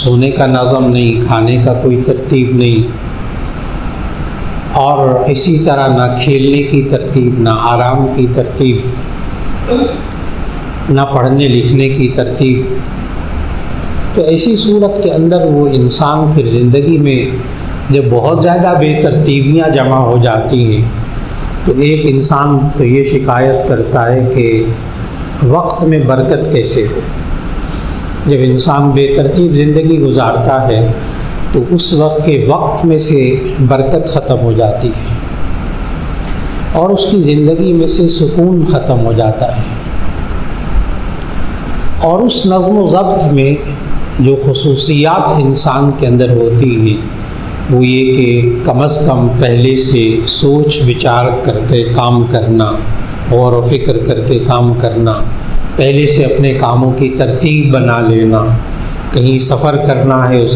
سونے کا نظم نہیں، کھانے کا کوئی ترتیب نہیں، اور اسی طرح نہ کھیلنے کی ترتیب، نہ آرام کی ترتیب، نہ پڑھنے لکھنے کی ترتیب۔ تو ایسی صورت کے اندر وہ انسان پھر زندگی میں جب بہت زیادہ بے ترتیبیاں جمع ہو جاتی ہیں تو ایک انسان تو یہ شکایت کرتا ہے کہ وقت میں برکت کیسے ہو۔ جب انسان بے ترتیب زندگی گزارتا ہے تو اس وقت کے وقت میں سے برکت ختم ہو جاتی ہے اور اس کی زندگی میں سے سکون ختم ہو جاتا ہے۔ اور اس نظم و ضبط میں جو خصوصیات انسان کے اندر ہوتی ہیں وہ یہ کہ کم از کم پہلے سے سوچ بچار کر کے کام کرنا، غور و فکر کر کے کام کرنا، پہلے سے اپنے کاموں کی ترتیب بنا لینا، کہیں سفر کرنا ہے اس